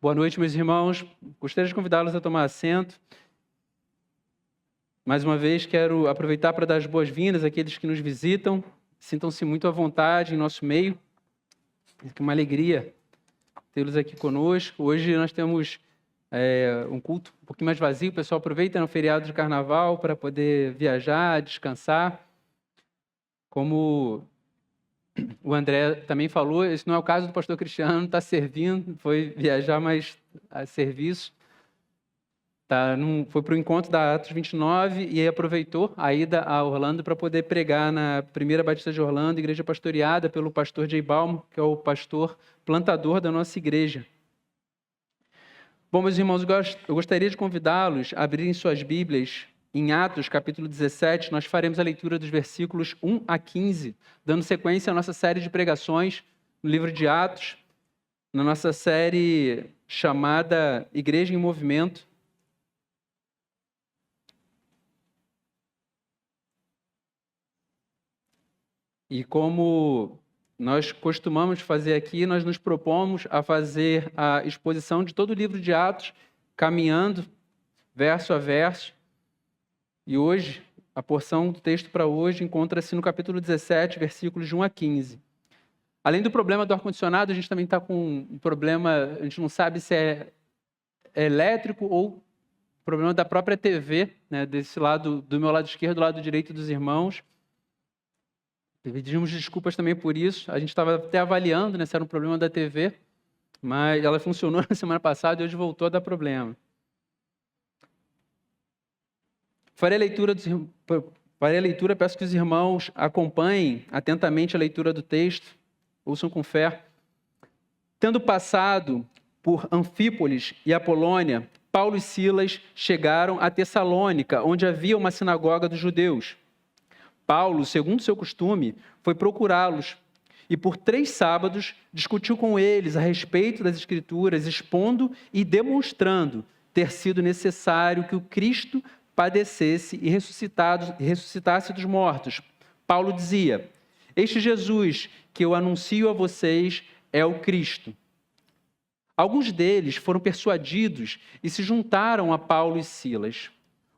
Boa noite, meus irmãos. Gostaria de convidá-los a tomar assento. Mais uma vez, quero aproveitar para dar as boas-vindas àqueles que nos visitam. Sintam-se muito à vontade em nosso meio. É uma alegria tê-los aqui conosco. Hoje nós temos um culto um pouquinho mais vazio. O pessoal aproveita no feriado de carnaval para poder viajar, descansar. Como o André também falou, esse não é o caso do pastor Cristiano, está servindo, foi viajar, mas a serviço. Foi para o encontro da Atos 29 e aí aproveitou a ida a Orlando para poder pregar na Primeira Batista de Orlando, igreja pastoreada pelo pastor Jay Balmo, que é o pastor plantador da nossa igreja. Bom, meus irmãos, eu gostaria de convidá-los a abrirem suas Bíblias em Atos, capítulo 17. Nós faremos a leitura dos versículos 1 a 15, dando sequência à nossa série de pregações no livro de Atos, na nossa série chamada Igreja em Movimento. E como nós costumamos fazer aqui, nós nos propomos a fazer a exposição de todo o livro de Atos, caminhando verso a verso. E hoje, a porção do texto para hoje encontra-se no capítulo 17, versículos de 1 a 15. Além do problema do ar-condicionado, a gente também está com um problema, a gente não sabe se é elétrico ou problema da própria TV, né, desse lado, do meu lado esquerdo, do lado direito dos irmãos. Pedimos desculpas também por isso. A gente estava até avaliando, né, se era um problema da TV, mas ela funcionou na semana passada e hoje voltou a dar problema. Farei a leitura, peço que os irmãos acompanhem atentamente a leitura do texto, ouçam com fé. Tendo passado por Anfípolis e Apolônia, Paulo e Silas chegaram a Tessalônica, onde havia uma sinagoga dos judeus. Paulo, segundo seu costume, foi procurá-los e por 3 sábados discutiu com eles a respeito das Escrituras, expondo e demonstrando ter sido necessário que o Cristo padecesse e ressuscitasse dos mortos. Paulo dizia: este Jesus que eu anuncio a vocês é o Cristo. Alguns deles foram persuadidos e se juntaram a Paulo e Silas.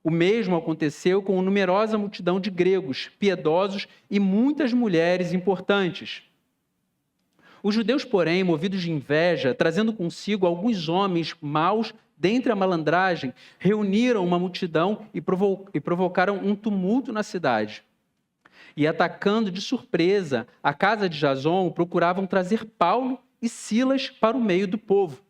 O mesmo aconteceu com uma numerosa multidão de gregos, piedosos e muitas mulheres importantes. Os judeus, porém, movidos de inveja, trazendo consigo alguns homens maus dentre a malandragem, reuniram uma multidão e provocaram um tumulto na cidade. E atacando de surpresa a casa de Jason, procuravam trazer Paulo e Silas para o meio do povo.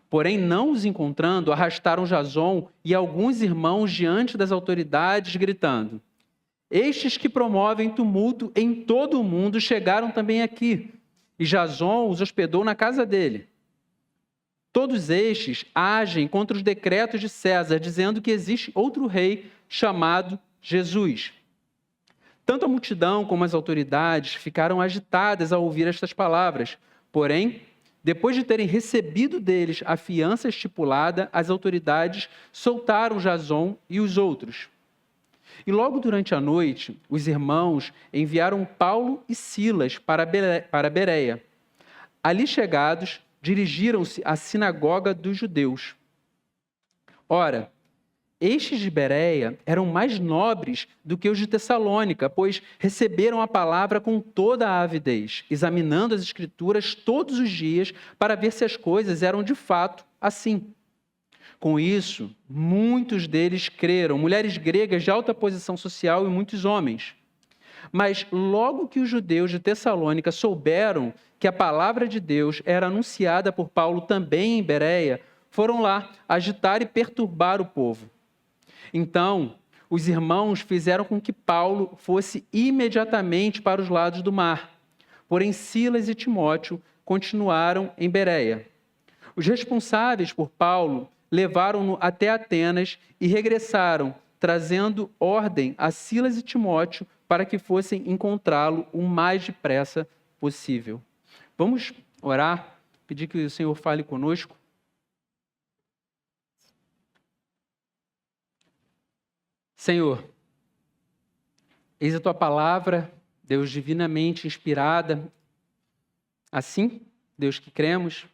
Porém, não os encontrando, arrastaram Jason e alguns irmãos diante das autoridades, gritando: estes que promovem tumulto em todo o mundo chegaram também aqui, e Jason os hospedou na casa dele. Todos estes agem contra os decretos de César, dizendo que existe outro rei chamado Jesus. Tanto a multidão como as autoridades ficaram agitadas ao ouvir estas palavras. Porém, depois de terem recebido deles a fiança estipulada, as autoridades soltaram Jason e os outros. E logo durante a noite, os irmãos enviaram Paulo e Silas para Bereia. Ali chegados, dirigiram-se à sinagoga dos judeus. Ora, estes de Bereia eram mais nobres do que os de Tessalônica, pois receberam a palavra com toda a avidez, examinando as Escrituras todos os dias para ver se as coisas eram de fato assim. Com isso, muitos deles creram, mulheres gregas de alta posição social e muitos homens. Mas logo que os judeus de Tessalônica souberam que a palavra de Deus era anunciada por Paulo também em Bereia, foram lá agitar e perturbar o povo. Então, os irmãos fizeram com que Paulo fosse imediatamente para os lados do mar. Porém, Silas e Timóteo continuaram em Bereia. Os responsáveis por Paulo levaram-no até Atenas e regressaram, trazendo ordem a Silas e Timóteo para que fossem encontrá-lo o mais depressa possível. Vamos orar, pedir que o Senhor fale conosco. Senhor, eis a Tua palavra, Deus divinamente inspirada. Assim, Deus, que cremos,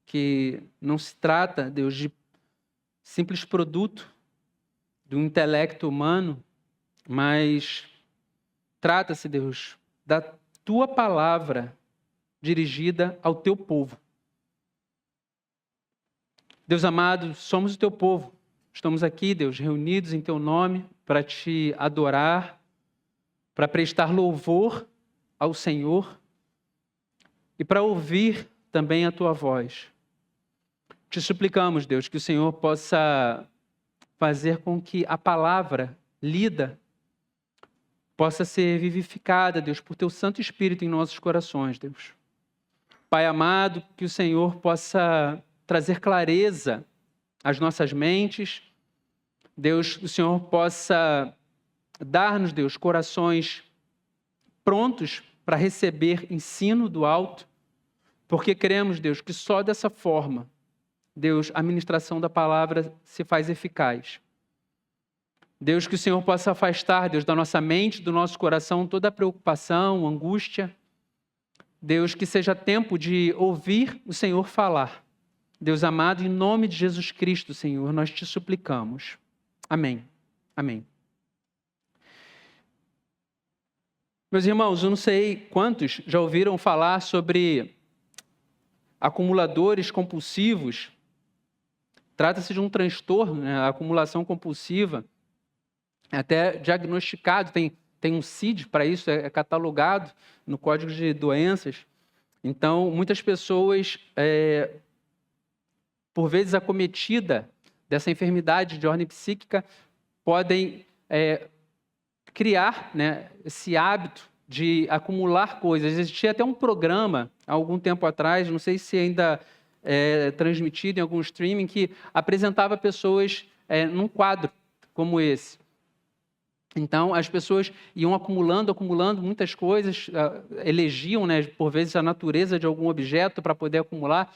que não se trata, Deus, de simples produto do intelecto humano, mas trata-se, Deus, da tua palavra dirigida ao teu povo. Deus amado, somos o teu povo. Estamos aqui, Deus, reunidos em teu nome para te adorar, para prestar louvor ao Senhor e para ouvir também a tua voz. Te suplicamos, Deus, que o Senhor possa fazer com que a palavra lida possa ser vivificada, Deus, por teu Santo Espírito em nossos corações, Deus. Pai amado, que o Senhor possa trazer clareza às nossas mentes. Deus, o Senhor possa dar-nos, Deus, corações prontos para receber ensino do alto, porque cremos, Deus, que só dessa forma, Deus, a ministração da palavra se faz eficaz. Deus, que o Senhor possa afastar, Deus, da nossa mente, do nosso coração, toda a preocupação, angústia. Deus, que seja tempo de ouvir o Senhor falar. Deus amado, em nome de Jesus Cristo, Senhor, nós te suplicamos. Amém. Amém. Meus irmãos, eu não sei quantos já ouviram falar sobre acumuladores compulsivos. Trata-se de um transtorno, né? A acumulação compulsiva. É até diagnosticado, tem um CID para isso, é catalogado no Código de Doenças. Então, muitas pessoas, por vezes acometida dessa enfermidade de ordem psíquica, podem criar, né, esse hábito de acumular coisas. Existia até um programa, há algum tempo atrás, não sei se ainda é transmitido em algum streaming, que apresentava pessoas num quadro como esse. Então, as pessoas iam acumulando muitas coisas, elegiam, né, por vezes, a natureza de algum objeto para poder acumular,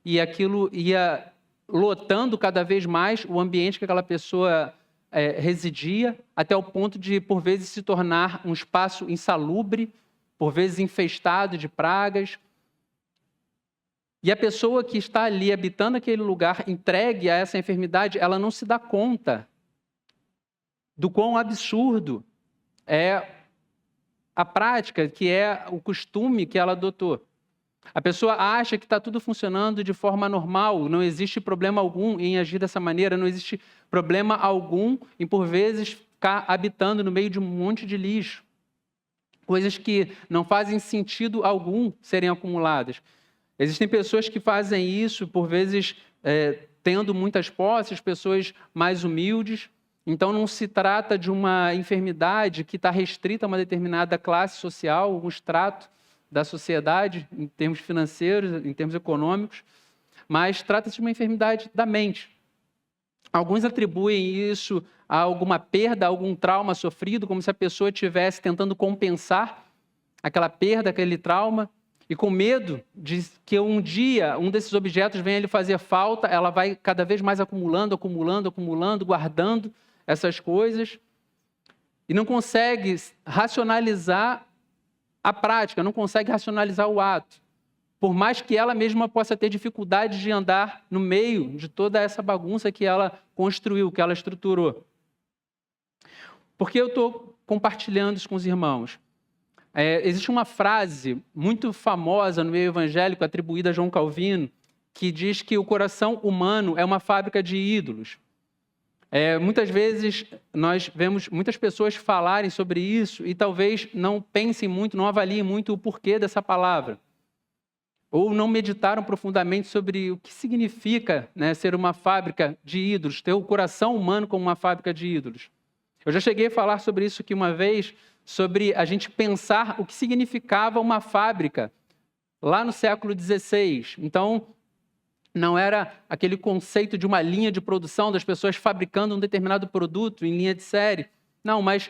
e aquilo ia lotando cada vez mais o ambiente que aquela pessoa residia, até o ponto de, por vezes, se tornar um espaço insalubre, por vezes infestado de pragas. E a pessoa que está ali habitando aquele lugar, entregue a essa enfermidade, ela não se dá conta do quão absurdo é a prática, que é o costume que ela adotou. A pessoa acha que está tudo funcionando de forma normal, não existe problema algum em agir dessa maneira, não existe problema algum em, por vezes, ficar habitando no meio de um monte de lixo. Coisas que não fazem sentido algum serem acumuladas. Existem pessoas que fazem isso, por vezes, tendo muitas posses, pessoas mais humildes. Então, não se trata de uma enfermidade que está restrita a uma determinada classe social, um extrato da sociedade, em termos financeiros, em termos econômicos, mas trata-se de uma enfermidade da mente. Alguns atribuem isso a alguma perda, a algum trauma sofrido, como se a pessoa estivesse tentando compensar aquela perda, aquele trauma, e com medo de que um dia um desses objetos venha lhe fazer falta, ela vai cada vez mais acumulando, guardando essas coisas, e não consegue racionalizar a prática, não consegue racionalizar o ato. Por mais que ela mesma possa ter dificuldade de andar no meio de toda essa bagunça que ela construiu, que ela estruturou. Por que eu estou compartilhando isso com os irmãos? Existe uma frase muito famosa no meio evangélico, atribuída a João Calvino, que diz que o coração humano é uma fábrica de ídolos. Muitas vezes nós vemos muitas pessoas falarem sobre isso e talvez não pensem muito, não avaliem muito o porquê dessa palavra. Ou não meditaram profundamente sobre o que significa, né, ser uma fábrica de ídolos, ter o coração humano como uma fábrica de ídolos. Eu já cheguei a falar sobre isso aqui uma vez, sobre a gente pensar o que significava uma fábrica lá no século XVI. Então, não era aquele conceito de uma linha de produção, das pessoas fabricando um determinado produto em linha de série. Não, mas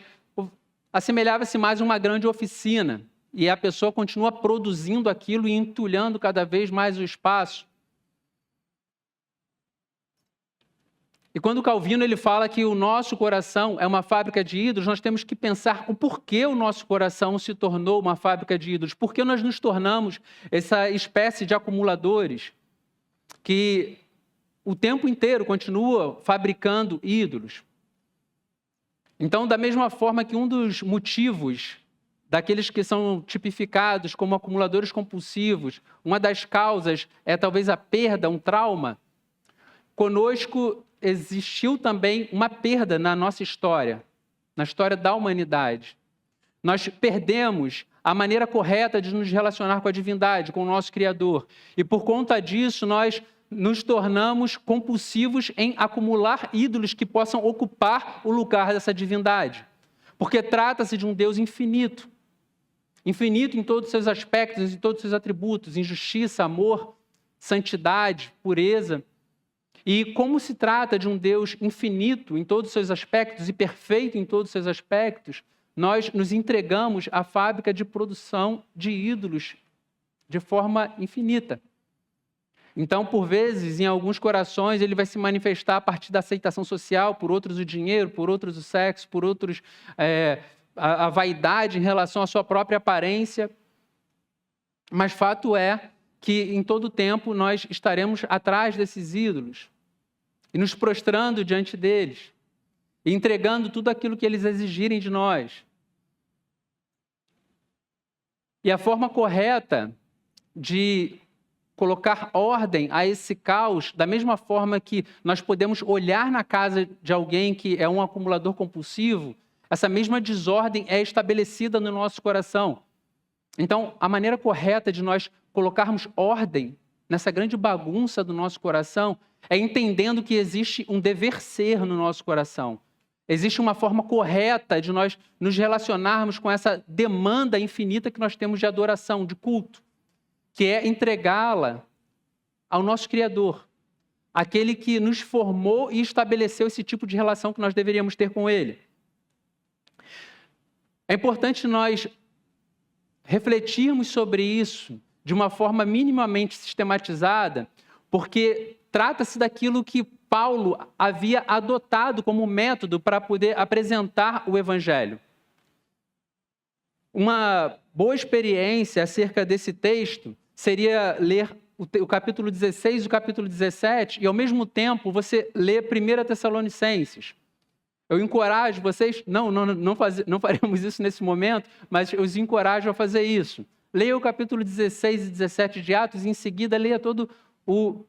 assemelhava-se mais a uma grande oficina. E a pessoa continua produzindo aquilo e entulhando cada vez mais o espaço. E quando Calvino ele fala que o nosso coração é uma fábrica de ídolos, nós temos que pensar o porquê o nosso coração se tornou uma fábrica de ídolos. Por que nós nos tornamos essa espécie de acumuladores? que o tempo inteiro continua fabricando ídolos. Então, da mesma forma que um dos motivos daqueles que são tipificados como acumuladores compulsivos, uma das causas é talvez a perda, um trauma, conosco existiu também uma perda na nossa história, na história da humanidade. Nós perdemos a maneira correta de nos relacionar com a divindade, com o nosso Criador. E por conta disso, nós nos tornamos compulsivos em acumular ídolos que possam ocupar o lugar dessa divindade. Porque trata-se de um Deus infinito. Infinito em todos os seus aspectos, em todos os seus atributos, em justiça, amor, santidade, pureza. E como se trata de um Deus infinito em todos os seus aspectos e perfeito em todos os seus aspectos, nós nos entregamos à fábrica de produção de ídolos de forma infinita. Então, por vezes, em alguns corações, ele vai se manifestar a partir da aceitação social, por outros o dinheiro, por outros o sexo, por outros a vaidade em relação à sua própria aparência. Mas fato é que em todo tempo nós estaremos atrás desses ídolos e nos prostrando diante deles e entregando tudo aquilo que eles exigirem de nós. E a forma correta de colocar ordem a esse caos, da mesma forma que nós podemos olhar na casa de alguém que é um acumulador compulsivo, essa mesma desordem é estabelecida no nosso coração. Então, a maneira correta de nós colocarmos ordem nessa grande bagunça do nosso coração é entendendo que existe um dever ser no nosso coração. Existe uma forma correta de nós nos relacionarmos com essa demanda infinita que nós temos de adoração, de culto, que é entregá-la ao nosso Criador, aquele que nos formou e estabeleceu esse tipo de relação que nós deveríamos ter com Ele. É importante nós refletirmos sobre isso de uma forma minimamente sistematizada, porque trata-se daquilo que Paulo havia adotado como método para poder apresentar o Evangelho. Uma boa experiência acerca desse texto seria ler o capítulo 16 e o capítulo 17 e, ao mesmo tempo, você ler 1 Tessalonicenses. Eu encorajo vocês, não faremos isso nesse momento, mas eu os encorajo a fazer isso. Leia o capítulo 16 e 17 de Atos e, em seguida, leia todo o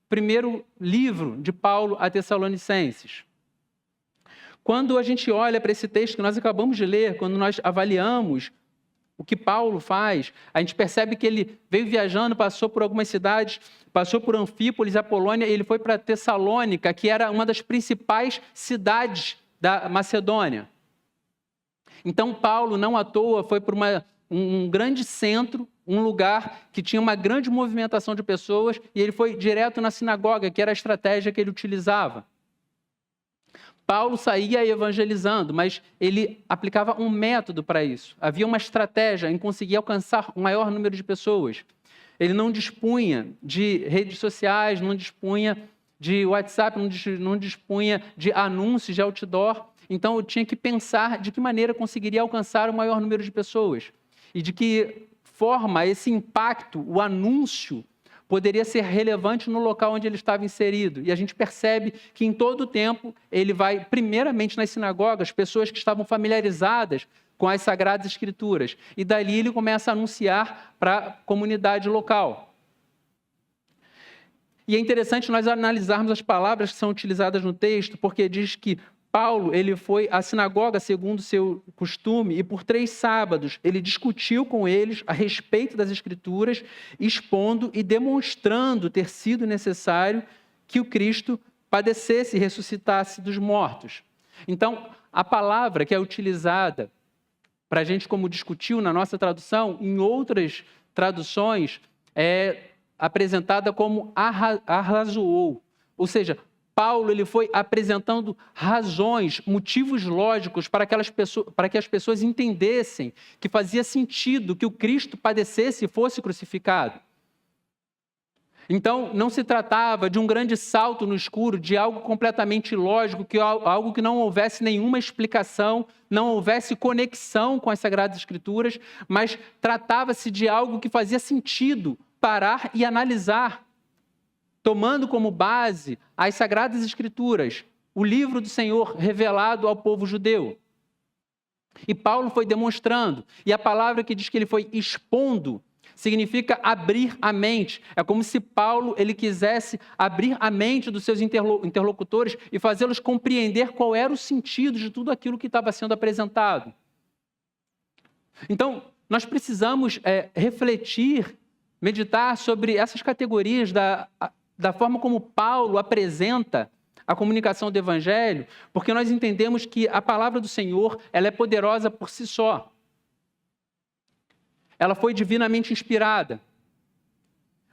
primeiro livro de Paulo a Tessalonicenses. Quando a gente olha para esse texto que nós acabamos de ler, quando nós avaliamos o que Paulo faz, a gente percebe que ele veio viajando, passou por algumas cidades, passou por Anfípolis, Apolônia, e ele foi para Tessalônica, que era uma das principais cidades da Macedônia. Então, Paulo, não à toa, foi para um grande centro, um lugar que tinha uma grande movimentação de pessoas, e ele foi direto na sinagoga, que era a estratégia que ele utilizava. Paulo saía evangelizando, mas ele aplicava um método para isso. Havia uma estratégia em conseguir alcançar um maior número de pessoas. Ele não dispunha de redes sociais, não dispunha de WhatsApp, não dispunha de anúncios, de outdoor. Então, eu tinha que pensar de que maneira conseguiria alcançar o maior número de pessoas. E de que forma esse impacto, o anúncio, poderia ser relevante no local onde ele estava inserido. E a gente percebe que em todo o tempo ele vai, primeiramente nas sinagogas, pessoas que estavam familiarizadas com as Sagradas Escrituras. E dali ele começa a anunciar para a comunidade local. E é interessante nós analisarmos as palavras que são utilizadas no texto, porque diz que Paulo, ele foi à sinagoga segundo o seu costume e por 3 sábados ele discutiu com eles a respeito das Escrituras, expondo e demonstrando ter sido necessário que o Cristo padecesse e ressuscitasse dos mortos. Então, a palavra que é utilizada para a gente, como discutiu na nossa tradução, em outras traduções, é apresentada como arrazoou, ou seja, Paulo ele foi apresentando razões, motivos lógicos para que as pessoas entendessem que fazia sentido que o Cristo padecesse e fosse crucificado. Então, não se tratava de um grande salto no escuro, de algo completamente ilógico, algo que não houvesse nenhuma explicação, não houvesse conexão com as Sagradas Escrituras, mas tratava-se de algo que fazia sentido parar e analisar. tomando como base as Sagradas Escrituras, o livro do Senhor revelado ao povo judeu. E Paulo foi demonstrando, e a palavra que diz que ele foi expondo, significa abrir a mente. É como se Paulo ele quisesse abrir a mente dos seus interlocutores e fazê-los compreender qual era o sentido de tudo aquilo que estava sendo apresentado. Então, nós precisamos refletir, meditar sobre essas categorias da forma como Paulo apresenta a comunicação do Evangelho, porque nós entendemos que a palavra do Senhor ela é poderosa por si só. Ela foi divinamente inspirada.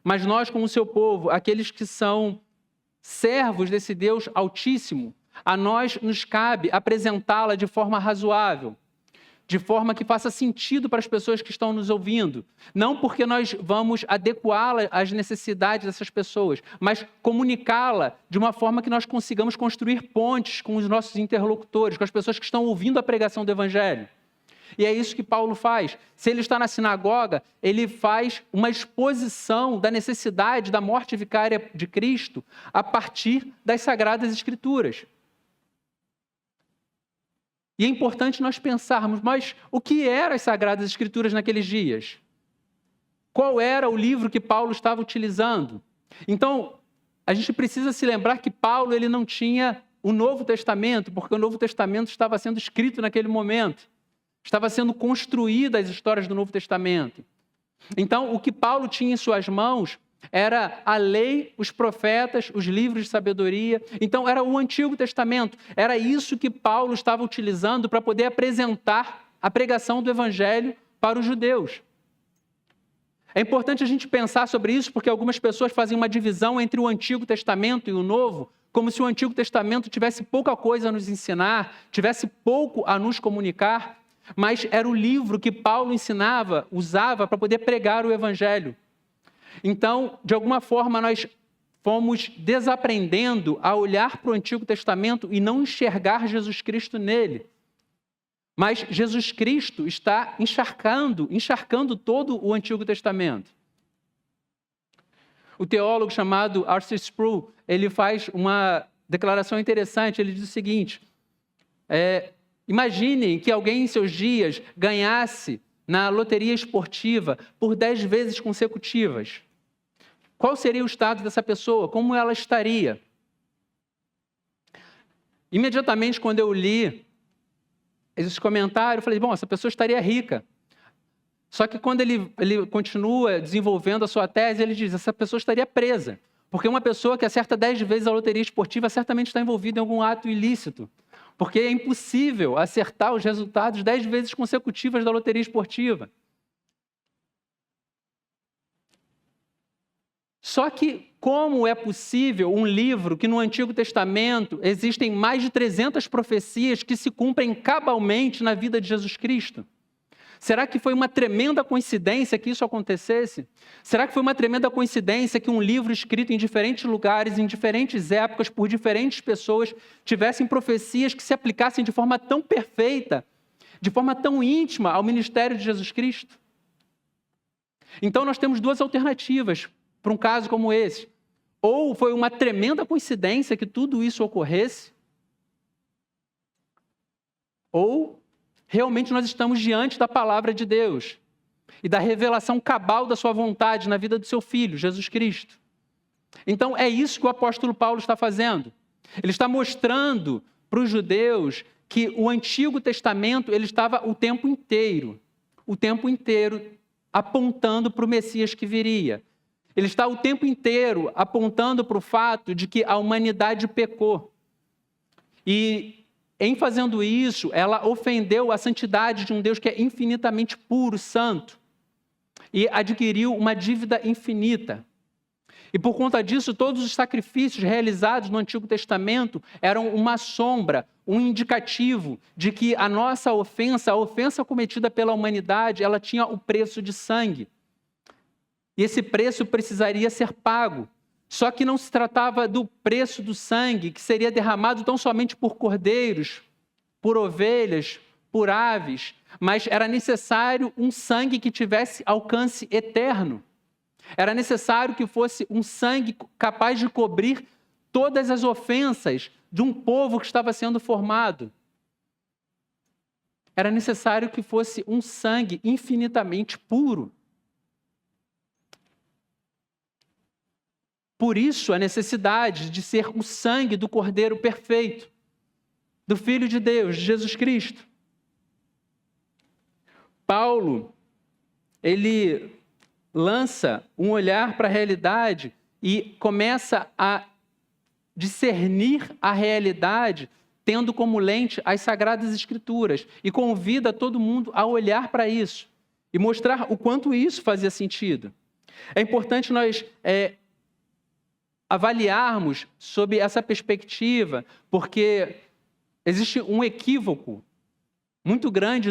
Mas nós, como seu povo, aqueles que são servos desse Deus Altíssimo, a nós nos cabe apresentá-la de forma razoável, de forma que faça sentido para as pessoas que estão nos ouvindo. Não porque nós vamos adequá-la às necessidades dessas pessoas, mas comunicá-la de uma forma que nós consigamos construir pontes com os nossos interlocutores, com as pessoas que estão ouvindo a pregação do Evangelho. E é isso que Paulo faz. Se ele está na sinagoga, ele faz uma exposição da necessidade da morte vicária de Cristo a partir das Sagradas Escrituras. E é importante nós pensarmos, mas o que eram as Sagradas Escrituras naqueles dias? Qual era o livro que Paulo estava utilizando? Então, a gente precisa se lembrar que Paulo ele não tinha o Novo Testamento, porque o Novo Testamento estava sendo escrito naquele momento. Estava sendo construída as histórias do Novo Testamento. Então, o que Paulo tinha em suas mãos era a lei, os profetas, os livros de sabedoria. Então, era o Antigo Testamento. Era isso que Paulo estava utilizando para poder apresentar a pregação do Evangelho para os judeus. É importante a gente pensar sobre isso, porque algumas pessoas fazem uma divisão entre o Antigo Testamento e o Novo, como se o Antigo Testamento tivesse pouca coisa a nos ensinar, tivesse pouco a nos comunicar, mas era o livro que Paulo ensinava, usava para poder pregar o Evangelho. Então, de alguma forma, nós fomos desaprendendo a olhar para o Antigo Testamento e não enxergar Jesus Cristo nele. Mas Jesus Cristo está encharcando todo o Antigo Testamento. O teólogo chamado R.C. Sproul, ele faz uma declaração interessante, ele diz o seguinte: imaginem que alguém em seus dias ganhasse na loteria esportiva por 10 vezes consecutivas. Qual seria o estado dessa pessoa? Como ela estaria? Imediatamente, quando eu li esse comentário, eu falei, bom, essa pessoa estaria rica. Só que quando ele continua desenvolvendo a sua tese, ele diz, essa pessoa estaria presa. Porque uma pessoa que acerta 10 vezes a loteria esportiva certamente está envolvida em algum ato ilícito. Porque é impossível acertar os resultados 10 vezes consecutivas da loteria esportiva. Só que como é possível um livro que no Antigo Testamento existem mais de 300 profecias que se cumprem cabalmente na vida de Jesus Cristo? Será que foi uma tremenda coincidência que isso acontecesse? Será que foi uma tremenda coincidência que um livro escrito em diferentes lugares, em diferentes épocas, por diferentes pessoas, tivessem profecias que se aplicassem de forma tão perfeita, de forma tão íntima ao ministério de Jesus Cristo? Então nós temos duas alternativas para um caso como esse. Ou foi uma tremenda coincidência que tudo isso ocorresse, ou realmente nós estamos diante da palavra de Deus e da revelação cabal da sua vontade na vida do seu Filho, Jesus Cristo. Então é isso que o apóstolo Paulo está fazendo. Ele está mostrando para os judeus que o Antigo Testamento ele estava o tempo inteiro apontando para o Messias que viria. Ele está o tempo inteiro apontando para o fato de que a humanidade pecou. E em fazendo isso, ela ofendeu a santidade de um Deus que é infinitamente puro, santo, e adquiriu uma dívida infinita. E por conta disso, todos os sacrifícios realizados no Antigo Testamento eram uma sombra, um indicativo de que a nossa ofensa, a ofensa cometida pela humanidade, ela tinha o preço de sangue. E esse preço precisaria ser pago. Só que não se tratava do preço do sangue, que seria derramado tão somente por cordeiros, por ovelhas, por aves, mas era necessário um sangue que tivesse alcance eterno. Era necessário que fosse um sangue capaz de cobrir todas as ofensas de um povo que estava sendo formado. Era necessário que fosse um sangue infinitamente puro. Por isso, a necessidade de ser o sangue do Cordeiro perfeito, do Filho de Deus, de Jesus Cristo. Paulo, ele lança um olhar para a realidade e começa a discernir a realidade tendo como lente as Sagradas Escrituras e convida todo mundo a olhar para isso e mostrar o quanto isso fazia sentido. É importante nós avaliarmos sob essa perspectiva, porque existe um equívoco muito grande,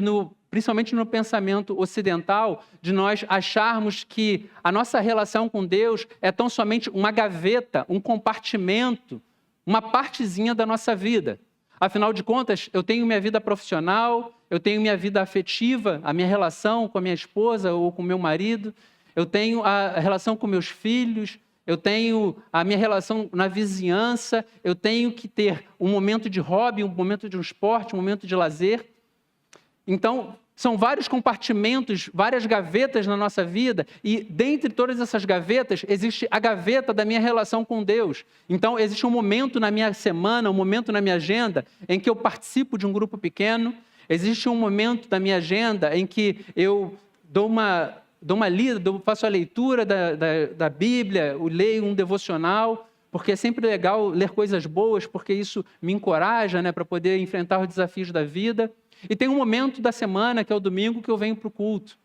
principalmente no pensamento ocidental, de nós acharmos que a nossa relação com Deus é tão somente uma gaveta, um compartimento, uma partezinha da nossa vida. Afinal de contas, eu tenho minha vida profissional, eu tenho minha vida afetiva, a minha relação com a minha esposa ou com o meu marido, eu tenho a relação com meus filhos, eu tenho a minha relação na vizinhança, eu tenho que ter um momento de hobby, um momento de um esporte, um momento de lazer. Então, são vários compartimentos, várias gavetas na nossa vida, e dentre todas essas gavetas, existe a gaveta da minha relação com Deus. Então, existe um momento na minha semana, um momento na minha agenda, em que eu participo de um grupo pequeno, existe um momento da minha agenda em que eu dou uma lida, faço a leitura da Bíblia, eu leio um devocional, porque é sempre legal ler coisas boas, porque isso me encoraja, para poder enfrentar os desafios da vida. E tem um momento da semana, que é o domingo, que eu venho para o culto.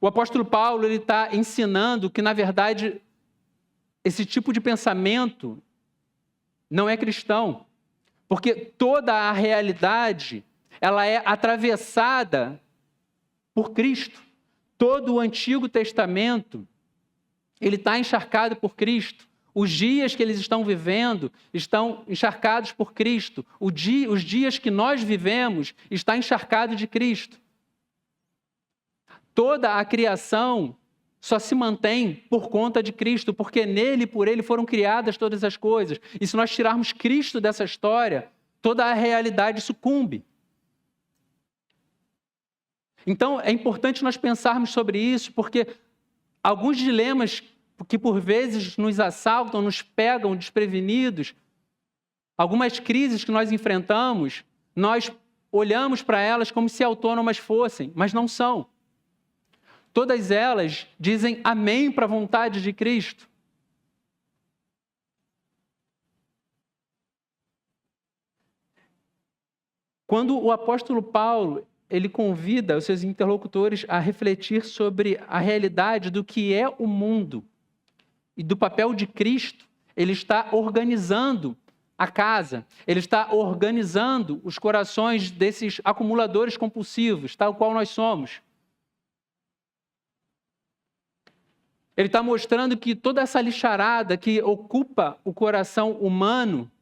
O apóstolo Paulo está ensinando que, na verdade, esse tipo de pensamento não é cristão, porque toda a realidade ela é atravessada por Cristo. Todo o Antigo Testamento ele está encharcado por Cristo. Os dias que eles estão vivendo estão encharcados por Cristo. Os dias que nós vivemos está encharcado de Cristo. Toda a criação só se mantém por conta de Cristo, porque nele e por ele foram criadas todas as coisas. E se nós tirarmos Cristo dessa história, toda a realidade sucumbe. Então, é importante nós pensarmos sobre isso, porque alguns dilemas que por vezes nos assaltam, nos pegam desprevenidos, algumas crises que nós enfrentamos, nós olhamos para elas como se autônomas fossem, mas não são. Todas elas dizem amém para a vontade de Cristo. Quando o apóstolo Paulo ele convida os seus interlocutores a refletir sobre a realidade do que é o mundo e do papel de Cristo, ele está organizando a casa, ele está organizando os corações desses acumuladores compulsivos, tal qual nós somos. Ele está mostrando que toda essa lixarada que ocupa o coração humano,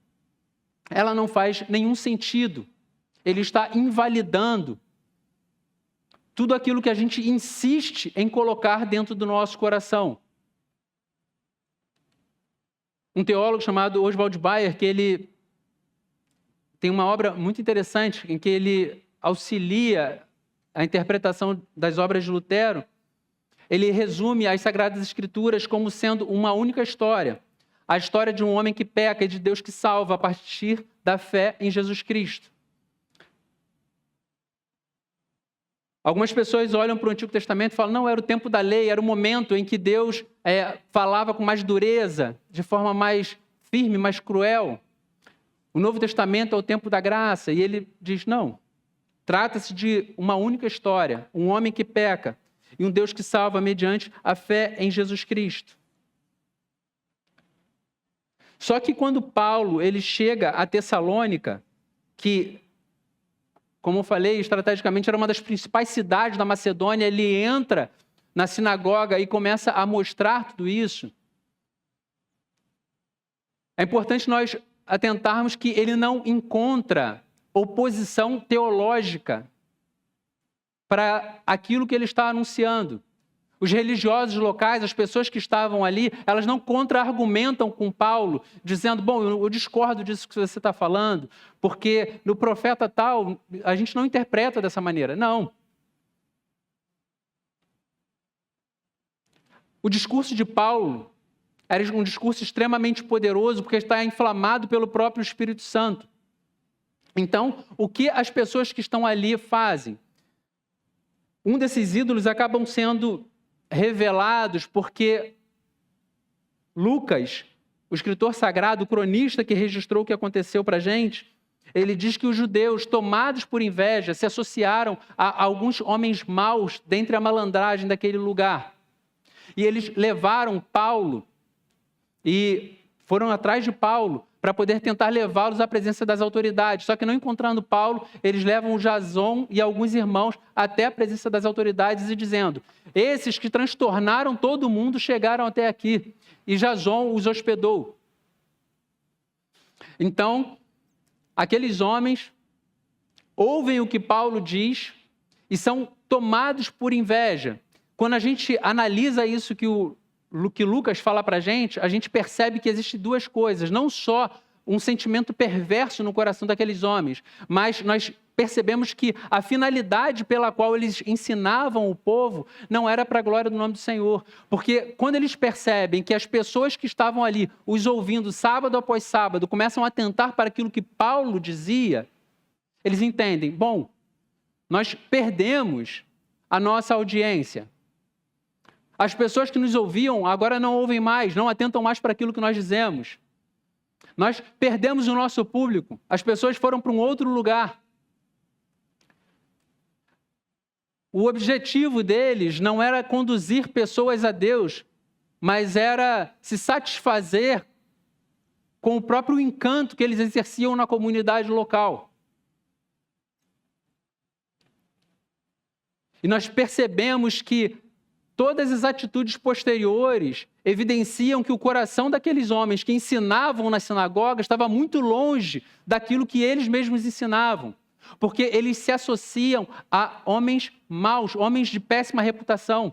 ela não faz nenhum sentido. Ele está invalidando tudo aquilo que a gente insiste em colocar dentro do nosso coração. Um teólogo chamado Oswald Bayer, que ele tem uma obra muito interessante em que ele auxilia a interpretação das obras de Lutero. Ele resume as Sagradas Escrituras como sendo uma única história. A história de um homem que peca e de Deus que salva a partir da fé em Jesus Cristo. Algumas pessoas olham para o Antigo Testamento e falam, não, era o tempo da lei, era o momento em que Deus falava com mais dureza, de forma mais firme, mais cruel. O Novo Testamento é o tempo da graça. E ele diz, não, trata-se de uma única história, um homem que peca e um Deus que salva mediante a fé em Jesus Cristo. Só que quando Paulo ele chega a Tessalônica, que, como eu falei, estrategicamente era uma das principais cidades da Macedônia, ele entra na sinagoga e começa a mostrar tudo isso. É importante nós atentarmos que ele não encontra oposição teológica para aquilo que ele está anunciando. Os religiosos locais, as pessoas que estavam ali, elas não contra-argumentam com Paulo, dizendo, bom, eu discordo disso que você está falando, porque no profeta tal, a gente não interpreta dessa maneira. Não. O discurso de Paulo era um discurso extremamente poderoso, porque está inflamado pelo próprio Espírito Santo. Então, o que as pessoas que estão ali fazem? Um desses ídolos acabam sendo revelados porque Lucas, o escritor sagrado, o cronista que registrou o que aconteceu para a gente, ele diz que os judeus, tomados por inveja, se associaram a alguns homens maus dentre a malandragem daquele lugar. E eles levaram Paulo e foram atrás de Paulo para poder tentar levá-los à presença das autoridades. Só que não encontrando Paulo, eles levam o Jason e alguns irmãos até a presença das autoridades e dizendo, esses que transtornaram todo mundo chegaram até aqui. E Jason os hospedou. Então, aqueles homens ouvem o que Paulo diz e são tomados por inveja. Quando a gente analisa isso que Lucas fala para a gente percebe que existem duas coisas. Não só um sentimento perverso no coração daqueles homens, mas nós percebemos que a finalidade pela qual eles ensinavam o povo não era para a glória do nome do Senhor. Porque quando eles percebem que as pessoas que estavam ali, os ouvindo sábado após sábado, começam a atentar para aquilo que Paulo dizia, eles entendem, bom, nós perdemos a nossa audiência. As pessoas que nos ouviam agora não ouvem mais, não atentam mais para aquilo que nós dizemos. Nós perdemos o nosso público, as pessoas foram para um outro lugar. O objetivo deles não era conduzir pessoas a Deus, mas era se satisfazer com o próprio encanto que eles exerciam na comunidade local. E nós percebemos que todas as atitudes posteriores evidenciam que o coração daqueles homens que ensinavam na sinagoga estava muito longe daquilo que eles mesmos ensinavam, porque eles se associam a homens maus, homens de péssima reputação.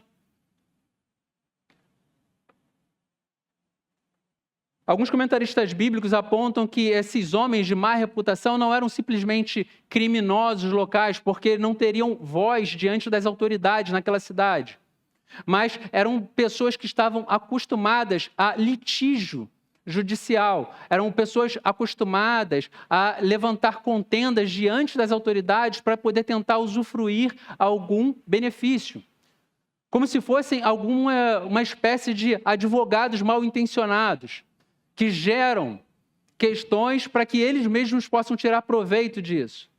Alguns comentaristas bíblicos apontam que esses homens de má reputação não eram simplesmente criminosos locais, porque não teriam voz diante das autoridades naquela cidade. Mas eram pessoas que estavam acostumadas a litígio judicial, eram pessoas acostumadas a levantar contendas diante das autoridades para poder tentar usufruir algum benefício. Como se fossem uma espécie de advogados mal intencionados, que geram questões para que eles mesmos possam tirar proveito disso.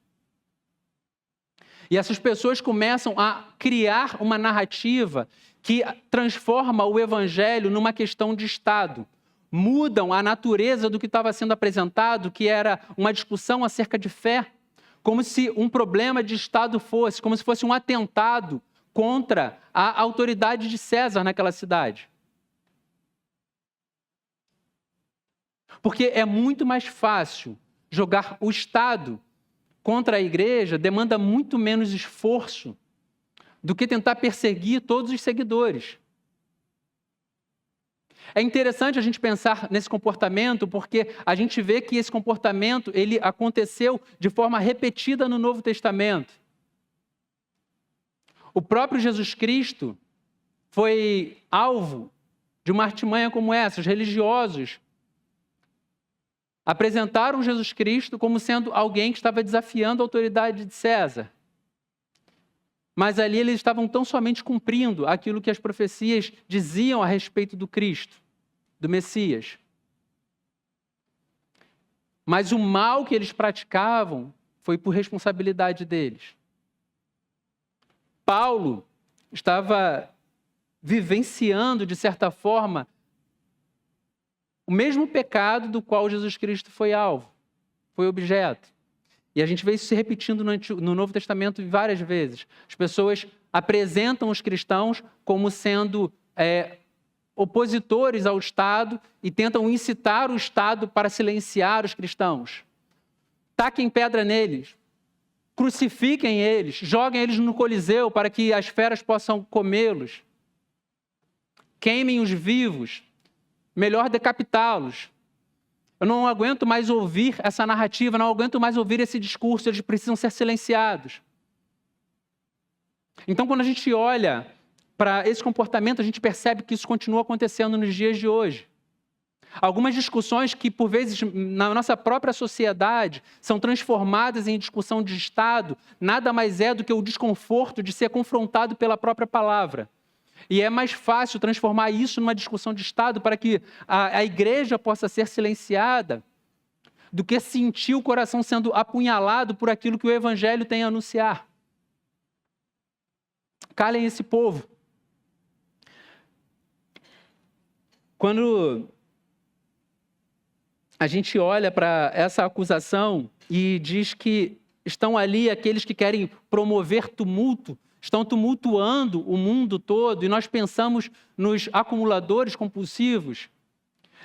E essas pessoas começam a criar uma narrativa que transforma o evangelho numa questão de Estado. Mudam a natureza do que estava sendo apresentado, que era uma discussão acerca de fé, como se um problema de Estado fosse, como se fosse um atentado contra a autoridade de César naquela cidade. Porque é muito mais fácil jogar o Estado contra a igreja, demanda muito menos esforço do que tentar perseguir todos os seguidores. É interessante a gente pensar nesse comportamento, porque a gente vê que esse comportamento ele aconteceu de forma repetida no Novo Testamento. O próprio Jesus Cristo foi alvo de uma artimanha como essa. Os religiosos apresentaram Jesus Cristo como sendo alguém que estava desafiando a autoridade de César. Mas ali eles estavam tão somente cumprindo aquilo que as profecias diziam a respeito do Cristo, do Messias. Mas o mal que eles praticavam foi por responsabilidade deles. Paulo estava vivenciando, de certa forma, o mesmo pecado do qual Jesus Cristo foi alvo, foi objeto. E a gente vê isso se repetindo no Novo Testamento várias vezes. As pessoas apresentam os cristãos como sendo opositores ao Estado e tentam incitar o Estado para silenciar os cristãos. Taquem pedra neles, crucifiquem eles, joguem eles no Coliseu para que as feras possam comê-los. queimem os vivos, melhor decapitá-los. Eu não aguento mais ouvir essa narrativa, não aguento mais ouvir esse discurso, eles precisam ser silenciados. Então, quando a gente olha para esse comportamento, a gente percebe que isso continua acontecendo nos dias de hoje. Algumas discussões que, por vezes, na nossa própria sociedade, são transformadas em discussão de Estado, nada mais é do que o desconforto de ser confrontado pela própria palavra. E é mais fácil transformar isso numa discussão de Estado para que a igreja possa ser silenciada do que sentir o coração sendo apunhalado por aquilo que o Evangelho tem a anunciar. Calem esse povo. Quando a gente olha para essa acusação e diz que estão ali aqueles que querem promover tumulto, estão tumultuando o mundo todo, e nós pensamos nos acumuladores compulsivos.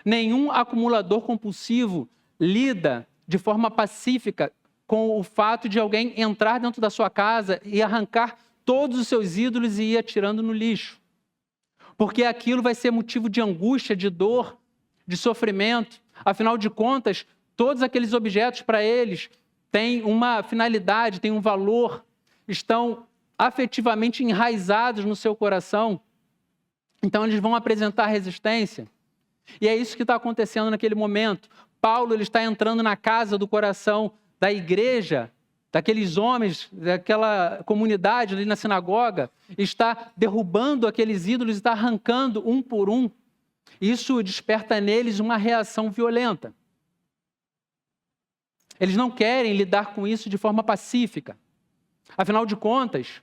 Nenhum acumulador compulsivo lida de forma pacífica com o fato de alguém entrar dentro da sua casa e arrancar todos os seus ídolos e ir atirando no lixo. Porque aquilo vai ser motivo de angústia, de dor, de sofrimento. Afinal de contas, todos aqueles objetos para eles têm uma finalidade, têm um valor, estão afetivamente enraizados no seu coração. Então eles vão apresentar resistência. E é isso que está acontecendo naquele momento. Paulo ele está entrando na casa do coração da igreja, daqueles homens, daquela comunidade ali na sinagoga, está derrubando aqueles ídolos, está arrancando um por um. Isso desperta neles uma reação violenta. Eles não querem lidar com isso de forma pacífica. Afinal de contas,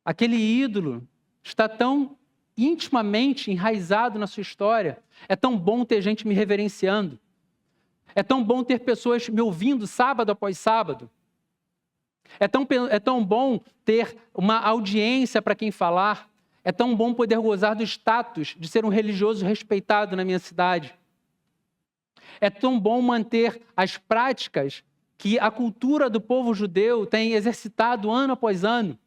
aquele ídolo está tão intimamente enraizado na sua história. É tão bom ter gente me reverenciando. É tão bom ter pessoas me ouvindo sábado após sábado. É tão bom ter uma audiência para quem falar. É tão bom poder gozar do status de ser um religioso respeitado na minha cidade. É tão bom manter as práticas que a cultura do povo judeu tem exercitado ano após ano.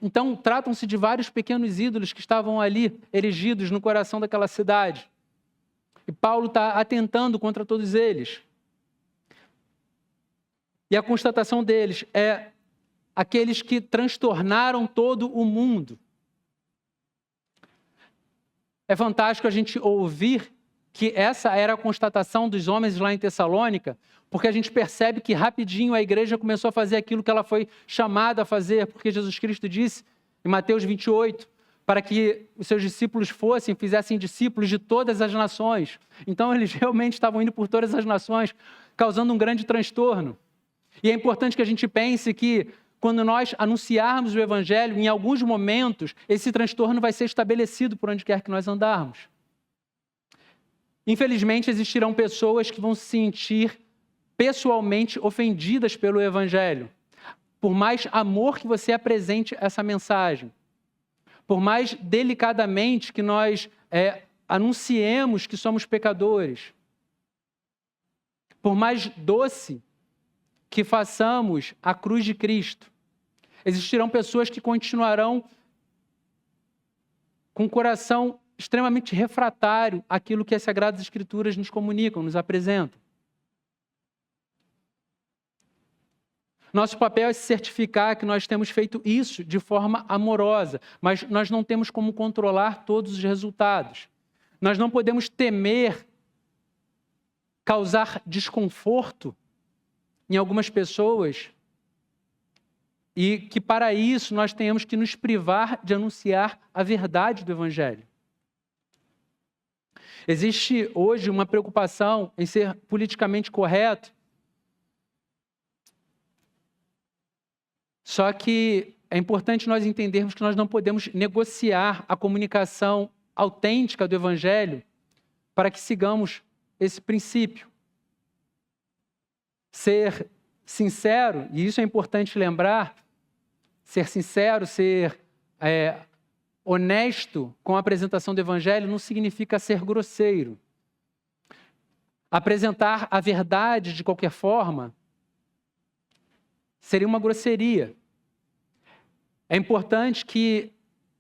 Então, tratam-se de vários pequenos ídolos que estavam ali, erigidos no coração daquela cidade. E Paulo está atentando contra todos eles. E a constatação deles é aqueles que transtornaram todo o mundo. É fantástico a gente ouvir que essa era a constatação dos homens lá em Tessalônica, porque a gente percebe que rapidinho a igreja começou a fazer aquilo que ela foi chamada a fazer, porque Jesus Cristo disse em Mateus 28, para que os seus discípulos fizessem discípulos de todas as nações. Então eles realmente estavam indo por todas as nações, causando um grande transtorno. E é importante que a gente pense que quando nós anunciarmos o Evangelho, em alguns momentos, esse transtorno vai ser estabelecido por onde quer que nós andarmos. Infelizmente, existirão pessoas que vão se sentir pessoalmente ofendidas pelo Evangelho. Por mais amor que você apresente essa mensagem, por mais delicadamente que nós anunciemos que somos pecadores, por mais doce que façamos a cruz de Cristo, existirão pessoas que continuarão com o coração extremamente refratário àquilo que as Sagradas Escrituras nos comunicam, nos apresentam. Nosso papel é se certificar que nós temos feito isso de forma amorosa, mas nós não temos como controlar todos os resultados. Nós não podemos temer causar desconforto em algumas pessoas e que para isso nós tenhamos que nos privar de anunciar a verdade do Evangelho. Existe hoje uma preocupação em ser politicamente correto, só que é importante nós entendermos que nós não podemos negociar a comunicação autêntica do Evangelho para que sigamos esse princípio. Ser sincero, e isso é importante lembrar, ser sincero, ser honesto com a apresentação do Evangelho não significa ser grosseiro. Apresentar a verdade de qualquer forma seria uma grosseria. É importante que,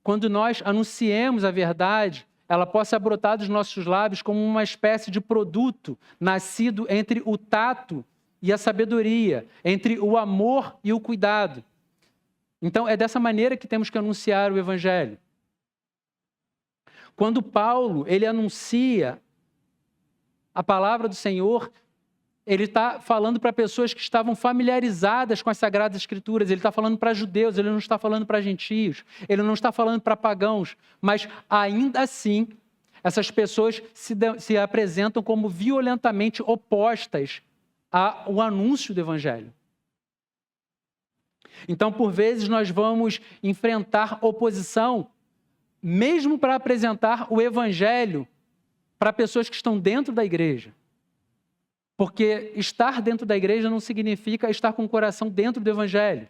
quando nós anunciemos a verdade, ela possa brotar dos nossos lábios como uma espécie de produto nascido entre o tato e a sabedoria, entre o amor e o cuidado. Então, é dessa maneira que temos que anunciar o Evangelho. Quando Paulo, ele anuncia a palavra do Senhor, ele está falando para pessoas que estavam familiarizadas com as Sagradas Escrituras, ele está falando para judeus, ele não está falando para gentios, ele não está falando para pagãos, mas ainda assim, essas pessoas se apresentam como violentamente opostas ao anúncio do Evangelho. Então, por vezes, nós vamos enfrentar oposição, mesmo para apresentar o Evangelho para pessoas que estão dentro da igreja. Porque estar dentro da igreja não significa estar com o coração dentro do Evangelho.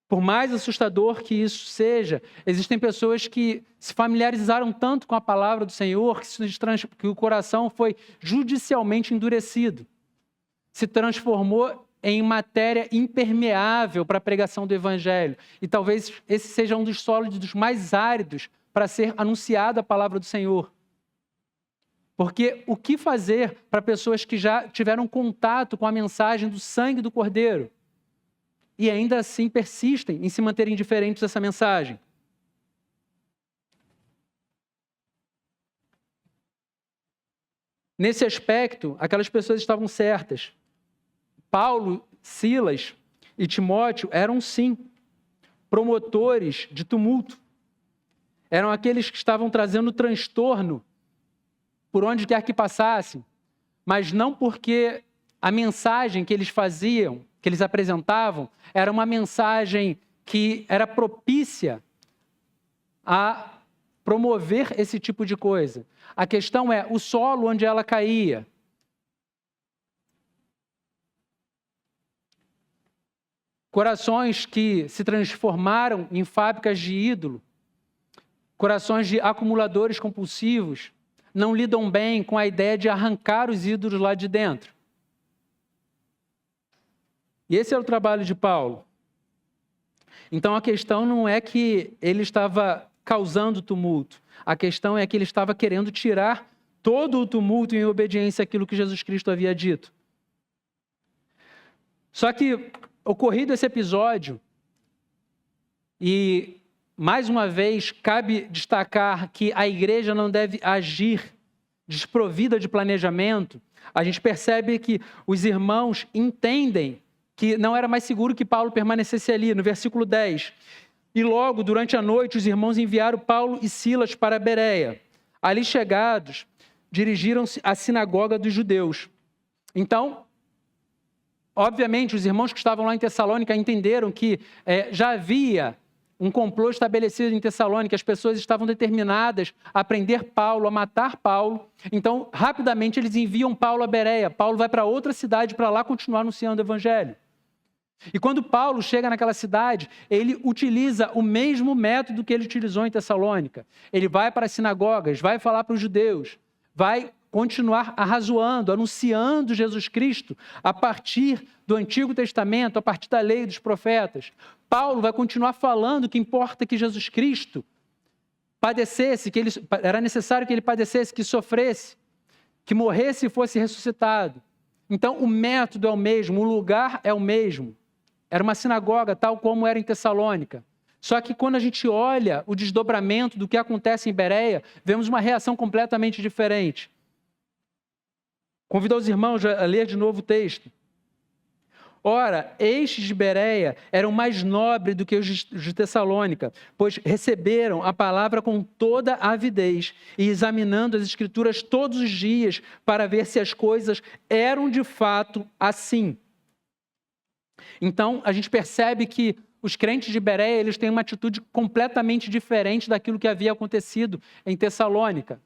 Por mais assustador que isso seja, existem pessoas que se familiarizaram tanto com a palavra do Senhor que o coração foi judicialmente endurecido. Se transformou em matéria impermeável para a pregação do Evangelho. E talvez esse seja um dos solos mais áridos para ser anunciada a palavra do Senhor. Porque o que fazer para pessoas que já tiveram contato com a mensagem do sangue do Cordeiro e ainda assim persistem em se manterem indiferentes a essa mensagem? Nesse aspecto, aquelas pessoas estavam certas. Paulo, Silas e Timóteo eram, sim, promotores de tumulto. Eram aqueles que estavam trazendo transtorno por onde quer que passassem, mas não porque a mensagem que eles faziam, que eles apresentavam, era uma mensagem que era propícia a promover esse tipo de coisa. A questão é o solo onde ela caía. Corações que se transformaram em fábricas de ídolo, corações de acumuladores compulsivos, não lidam bem com a ideia de arrancar os ídolos lá de dentro. E esse é o trabalho de Paulo. Então a questão não é que ele estava causando tumulto, a questão é que ele estava querendo tirar todo o tumulto em obediência àquilo que Jesus Cristo havia dito. Só que, ocorrido esse episódio, e mais uma vez cabe destacar que a igreja não deve agir desprovida de planejamento, a gente percebe que os irmãos entendem que não era mais seguro que Paulo permanecesse ali, no versículo 10. E logo, durante a noite, os irmãos enviaram Paulo e Silas para Bereia. Ali chegados, dirigiram-se à sinagoga dos judeus. Então, obviamente, os irmãos que estavam lá em Tessalônica entenderam que já havia um complô estabelecido em Tessalônica, as pessoas estavam determinadas a prender Paulo, a matar Paulo. Então, rapidamente, eles enviam Paulo a Bereia. Paulo vai para outra cidade para lá continuar anunciando o Evangelho. E quando Paulo chega naquela cidade, ele utiliza o mesmo método que ele utilizou em Tessalônica. Ele vai para as sinagogas, vai falar para os judeus, vai continuar arrazoando, anunciando Jesus Cristo a partir do Antigo Testamento, a partir da lei dos profetas. Paulo vai continuar falando que importa que Jesus Cristo padecesse, que era necessário que ele padecesse, que sofresse, que morresse e fosse ressuscitado. Então, o método é o mesmo, o lugar é o mesmo. Era uma sinagoga, tal como era em Tessalônica. Só que quando a gente olha o desdobramento do que acontece em Bereia, vemos uma reação completamente diferente. Convido os irmãos a ler de novo o texto. Ora, estes de Bereia eram mais nobres do que os de Tessalônica, pois receberam a palavra com toda a avidez e examinando as Escrituras todos os dias para ver se as coisas eram de fato assim. Então, a gente percebe que os crentes de Bereia, eles têm uma atitude completamente diferente daquilo que havia acontecido em Tessalônica.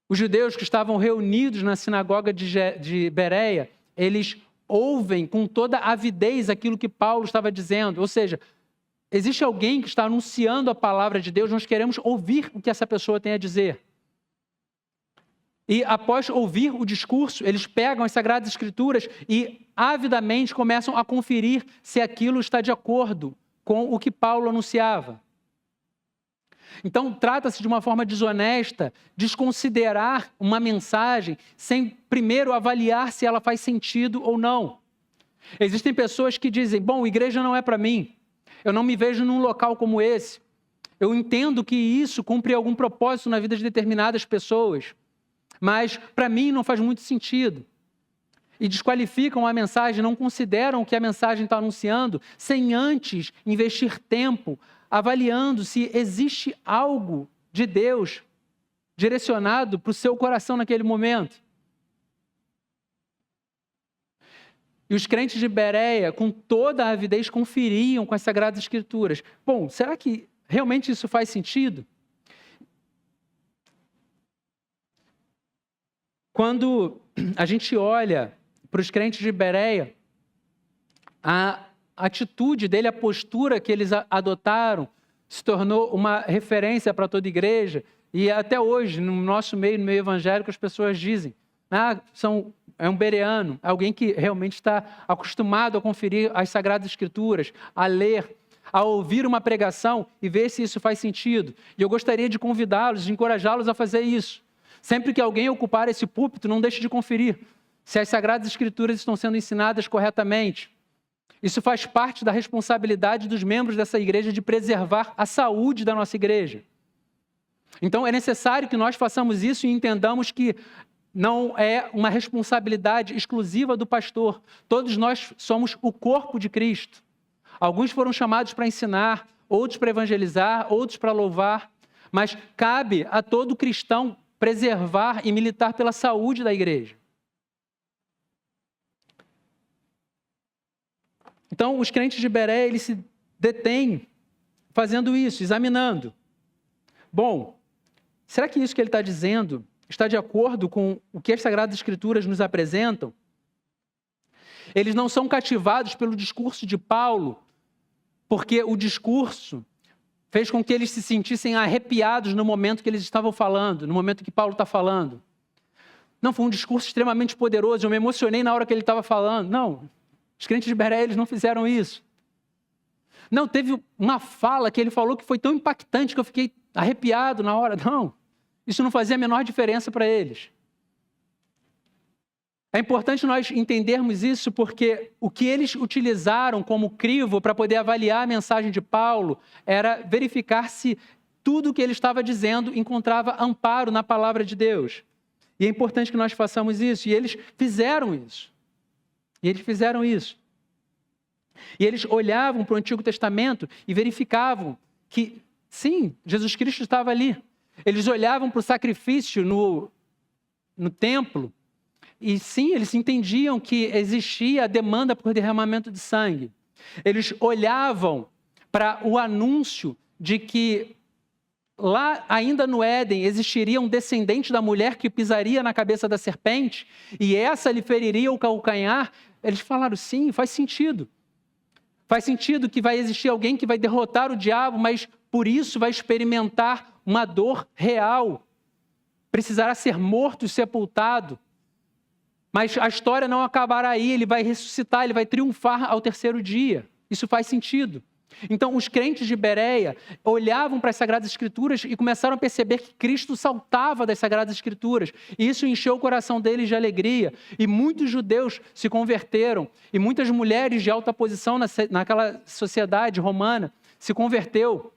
Os judeus que estavam reunidos na sinagoga de Bereia, eles ouvem com toda avidez aquilo que Paulo estava dizendo. Ou seja, existe alguém que está anunciando a palavra de Deus, nós queremos ouvir o que essa pessoa tem a dizer. E após ouvir o discurso, eles pegam as Sagradas Escrituras e avidamente começam a conferir se aquilo está de acordo com o que Paulo anunciava. Então, trata-se de uma forma desonesta, desconsiderar uma mensagem sem primeiro avaliar se ela faz sentido ou não. Existem pessoas que dizem, bom, igreja não é para mim, eu não me vejo num local como esse, eu entendo que isso cumpre algum propósito na vida de determinadas pessoas, mas para mim não faz muito sentido. E desqualificam a mensagem, não consideram o que a mensagem está anunciando, sem antes investir tempo avaliando se existe algo de Deus direcionado para o seu coração naquele momento. E os crentes de Bereia, com toda a avidez, conferiam com as Sagradas Escrituras. Bom, será que realmente isso faz sentido? Quando a gente olha para os crentes de Bereia, a atitude dele, a postura que eles adotaram, se tornou uma referência para toda a igreja. E até hoje, no nosso meio, no meio evangélico, as pessoas dizem, é um bereano, alguém que realmente está acostumado a conferir as Sagradas Escrituras, a ler, a ouvir uma pregação e ver se isso faz sentido. E eu gostaria de convidá-los, de encorajá-los a fazer isso. Sempre que alguém ocupar esse púlpito, não deixe de conferir se as Sagradas Escrituras estão sendo ensinadas corretamente. Isso faz parte da responsabilidade dos membros dessa igreja de preservar a saúde da nossa igreja. Então, é necessário que nós façamos isso e entendamos que não é uma responsabilidade exclusiva do pastor. Todos nós somos o corpo de Cristo. Alguns foram chamados para ensinar, outros para evangelizar, outros para louvar, mas cabe a todo cristão preservar e militar pela saúde da igreja. Então, os crentes de Bereia, eles se detêm fazendo isso, examinando. Bom, será que isso que ele está dizendo está de acordo com o que as Sagradas Escrituras nos apresentam? Eles não são cativados pelo discurso de Paulo, porque o discurso fez com que eles se sentissem arrepiados no momento que eles estavam falando, no momento que Paulo está falando. Não, foi um discurso extremamente poderoso, eu me emocionei na hora que ele estava falando. Não, os crentes de Bereia, eles não fizeram isso. Não, teve uma fala que ele falou que foi tão impactante que eu fiquei arrepiado na hora. Não, isso não fazia a menor diferença para eles. É importante nós entendermos isso porque o que eles utilizaram como crivo para poder avaliar a mensagem de Paulo era verificar se tudo o que ele estava dizendo encontrava amparo na palavra de Deus. E é importante que nós façamos isso. E eles fizeram isso. E eles olhavam para o Antigo Testamento e verificavam que, sim, Jesus Cristo estava ali. Eles olhavam para o sacrifício no templo e, sim, eles entendiam que existia a demanda por derramamento de sangue. Eles olhavam para o anúncio de que lá, ainda no Éden, existiria um descendente da mulher que pisaria na cabeça da serpente e essa lhe feriria o calcanhar. Eles falaram, sim, faz sentido. Faz sentido que vai existir alguém que vai derrotar o diabo, mas por isso vai experimentar uma dor real. Precisará ser morto e sepultado. Mas a história não acabará aí, ele vai ressuscitar, ele vai triunfar ao terceiro dia. Isso faz sentido. Então, os crentes de Bereia olhavam para as Sagradas Escrituras e começaram a perceber que Cristo saltava das Sagradas Escrituras. E isso encheu o coração deles de alegria. E muitos judeus se converteram. E muitas mulheres de alta posição naquela sociedade romana se converteu.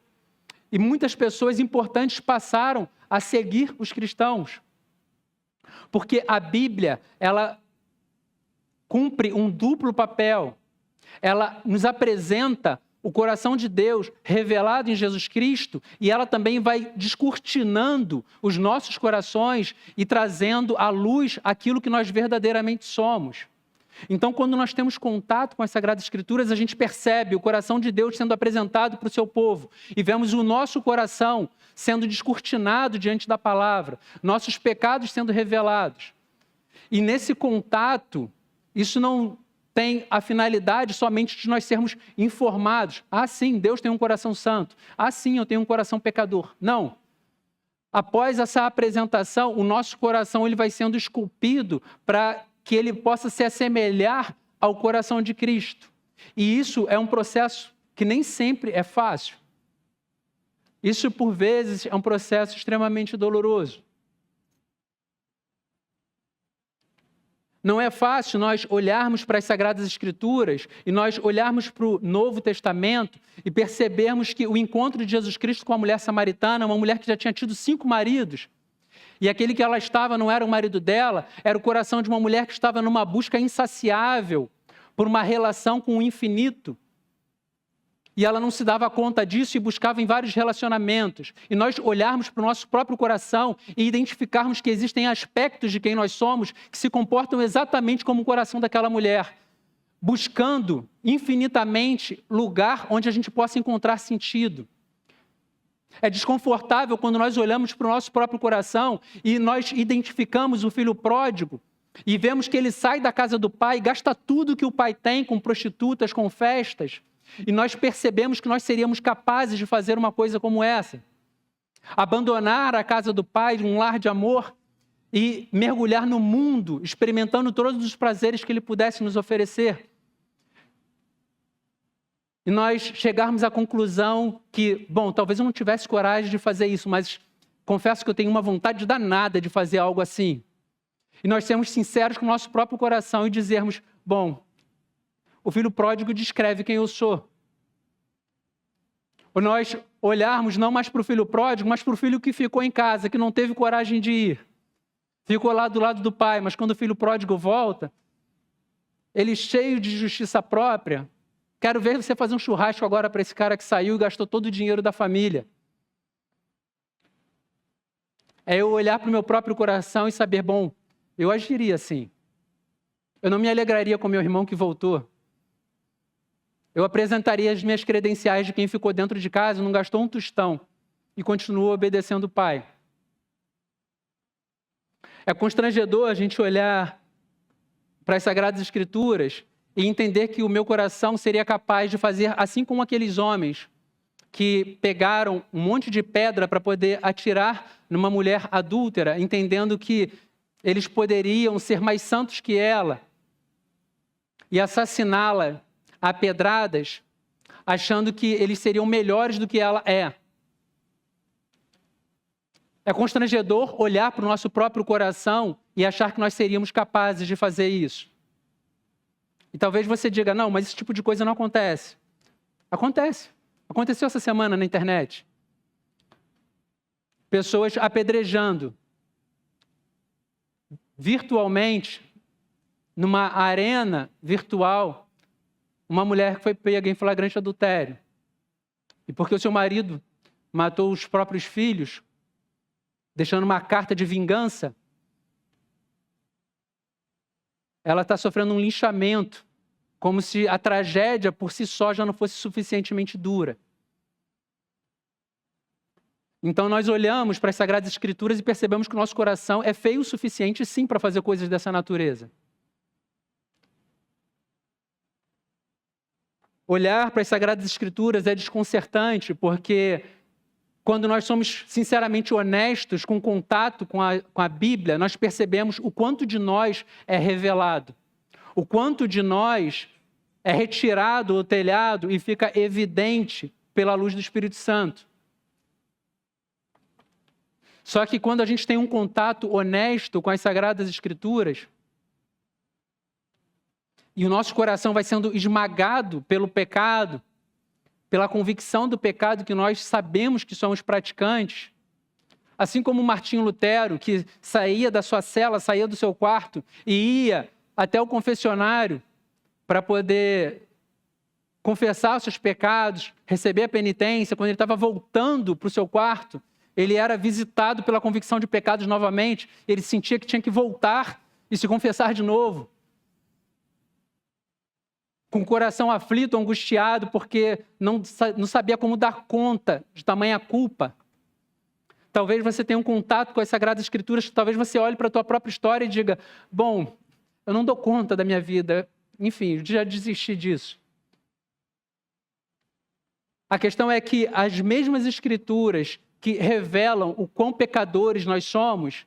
E muitas pessoas importantes passaram a seguir os cristãos. Porque a Bíblia, ela cumpre um duplo papel. Ela nos apresenta o coração de Deus revelado em Jesus Cristo e ela também vai descortinando os nossos corações e trazendo à luz aquilo que nós verdadeiramente somos. Então, quando nós temos contato com as Sagradas Escrituras, a gente percebe o coração de Deus sendo apresentado para o seu povo e vemos o nosso coração sendo descortinado diante da palavra, nossos pecados sendo revelados. E nesse contato, isso não tem a finalidade somente de nós sermos informados. Ah, sim, Deus tem um coração santo. Ah, sim, eu tenho um coração pecador. Não. após essa apresentação, o nosso coração ele vai sendo esculpido para que ele possa se assemelhar ao coração de Cristo. E isso é um processo que nem sempre é fácil. Isso, por vezes, é um processo extremamente doloroso. Não é fácil nós olharmos para as Sagradas Escrituras e nós olharmos para o Novo Testamento e percebermos que o encontro de Jesus Cristo com a mulher samaritana, uma mulher que já tinha tido 5 maridos, e aquele que ela estava não era o marido dela, era o coração de uma mulher que estava numa busca insaciável por uma relação com o infinito. E ela não se dava conta disso e buscava em vários relacionamentos. E nós olharmos para o nosso próprio coração e identificarmos que existem aspectos de quem nós somos que se comportam exatamente como o coração daquela mulher, buscando infinitamente lugar onde a gente possa encontrar sentido. É desconfortável quando nós olhamos para o nosso próprio coração e nós identificamos o filho pródigo e vemos que ele sai da casa do pai, gasta tudo que o pai tem com prostitutas, com festas. E nós percebemos que nós seríamos capazes de fazer uma coisa como essa. Abandonar a casa do pai, um lar de amor, e mergulhar no mundo, experimentando todos os prazeres que ele pudesse nos oferecer. E nós chegarmos à conclusão que, bom, talvez eu não tivesse coragem de fazer isso, mas confesso que eu tenho uma vontade danada de fazer algo assim. E nós sermos sinceros com o nosso próprio coração e dizermos, bom, o filho pródigo descreve quem eu sou. Ou nós olharmos não mais para o filho pródigo, mas para o filho que ficou em casa, que não teve coragem de ir. Ficou lá do lado do pai, mas quando o filho pródigo volta, ele cheio de justiça própria, quero ver você fazer um churrasco agora para esse cara que saiu e gastou todo o dinheiro da família. É eu olhar para o meu próprio coração e saber, bom, eu agiria assim. Eu não me alegraria com meu irmão que voltou. Eu apresentaria as minhas credenciais de quem ficou dentro de casa, não gastou um tostão e continuou obedecendo o pai. É constrangedor a gente olhar para as Sagradas Escrituras e entender que o meu coração seria capaz de fazer assim como aqueles homens que pegaram um monte de pedra para poder atirar numa mulher adúltera, entendendo que eles poderiam ser mais santos que ela e assassiná-la a pedradas, achando que eles seriam melhores do que ela é. É constrangedor olhar para o nosso próprio coração e achar que nós seríamos capazes de fazer isso. E talvez você diga, não, mas esse tipo de coisa não acontece. Acontece. Aconteceu essa semana na internet. Pessoas apedrejando virtualmente, numa arena virtual, uma mulher que foi pega em flagrante adultério. E porque o seu marido matou os próprios filhos, deixando uma carta de vingança, ela está sofrendo um linchamento, como se a tragédia por si só já não fosse suficientemente dura. Então nós olhamos para as Sagradas Escrituras e percebemos que o nosso coração é feio o suficiente, sim, para fazer coisas dessa natureza. Olhar para as Sagradas Escrituras é desconcertante, porque quando nós somos sinceramente honestos com o contato com a Bíblia, nós percebemos o quanto de nós é revelado, o quanto de nós é retirado do telhado e fica evidente pela luz do Espírito Santo. Só que quando a gente tem um contato honesto com as Sagradas Escrituras, e o nosso coração vai sendo esmagado pelo pecado, pela convicção do pecado que nós sabemos que somos praticantes, assim como Martinho Lutero, que saía da sua cela, saía do seu quarto e ia até o confessionário para poder confessar os seus pecados, receber a penitência. Quando ele estava voltando para o seu quarto, ele era visitado pela convicção de pecados novamente, ele sentia que tinha que voltar e se confessar de novo. Com o coração aflito, angustiado, porque não sabia como dar conta de tamanha culpa. Talvez você tenha um contato com as Sagradas Escrituras, talvez você olhe para a tua própria história e diga, bom, eu não dou conta da minha vida, enfim, já desisti disso. A questão é que as mesmas Escrituras que revelam o quão pecadores nós somos,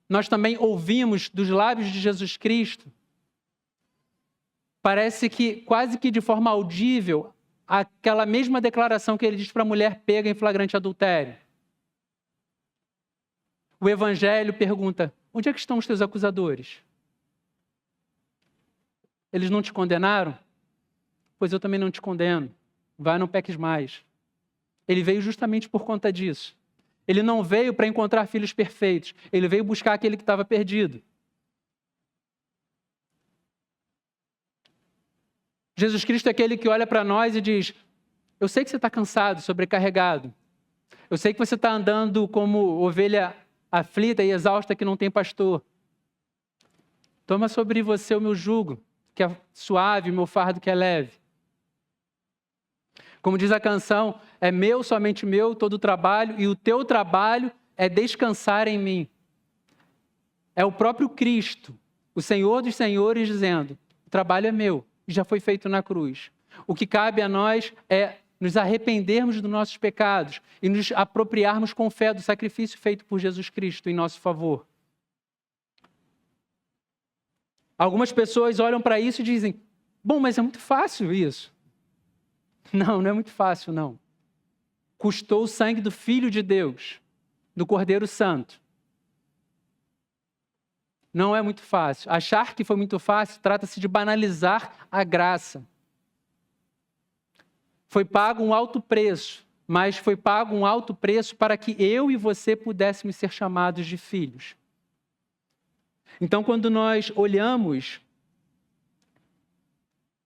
nós também ouvimos dos lábios de Jesus Cristo, parece que quase que de forma audível, aquela mesma declaração que ele diz para a mulher pega em flagrante adultério. O Evangelho pergunta, onde é que estão os teus acusadores? Eles não te condenaram? Pois eu também não te condeno. Vai, não peques mais. Ele veio justamente por conta disso. Ele não veio para encontrar filhos perfeitos. Ele veio buscar aquele que estava perdido. Jesus Cristo é aquele que olha para nós e diz, eu sei que você está cansado, sobrecarregado. Eu sei que você está andando como ovelha aflita e exausta que não tem pastor. Toma sobre você o meu jugo, que é suave, o meu fardo que é leve. Como diz a canção, é meu, somente meu, todo o trabalho, e o teu trabalho é descansar em mim. É o próprio Cristo, o Senhor dos Senhores, dizendo, o trabalho é meu, e já foi feito na cruz. O que cabe a nós é nos arrependermos dos nossos pecados e nos apropriarmos com fé do sacrifício feito por Jesus Cristo em nosso favor. Algumas pessoas olham para isso e dizem, bom, mas é muito fácil isso. Não, não é muito fácil, não. Custou o sangue do Filho de Deus, do Cordeiro Santo. Não é muito fácil. Achar que foi muito fácil trata-se de banalizar a graça. Foi pago um alto preço, mas foi pago um alto preço para que eu e você pudéssemos ser chamados de filhos. Então, quando nós olhamos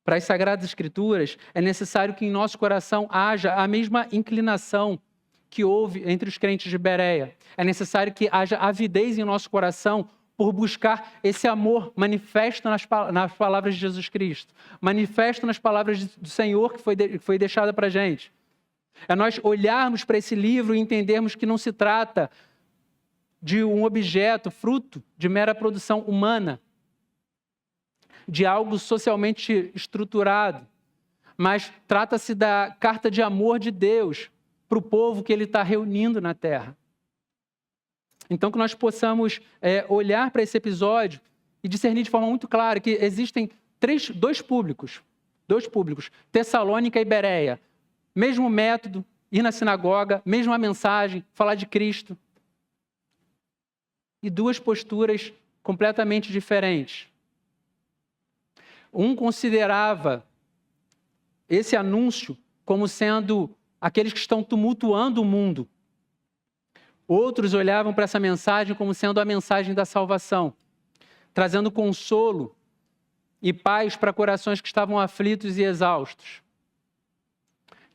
para as Sagradas Escrituras, é necessário que em nosso coração haja a mesma inclinação que houve entre os crentes de Bereia. É necessário que haja avidez em nosso coração por buscar esse amor manifesto nas palavras de Jesus Cristo, manifesto nas palavras do Senhor que foi deixada para a gente. É nós olharmos para esse livro e entendermos que não se trata de um objeto, fruto de mera produção humana, de algo socialmente estruturado, mas trata-se da carta de amor de Deus para o povo que Ele está reunindo na terra. Então, que nós possamos olhar para esse episódio e discernir de forma muito clara que existem dois públicos, Tessalônica e Bereia. Mesmo método, ir na sinagoga, mesma mensagem, falar de Cristo. E duas posturas completamente diferentes. Um considerava esse anúncio como sendo aqueles que estão tumultuando o mundo. Outros olhavam para essa mensagem como sendo a mensagem da salvação, trazendo consolo e paz para corações que estavam aflitos e exaustos.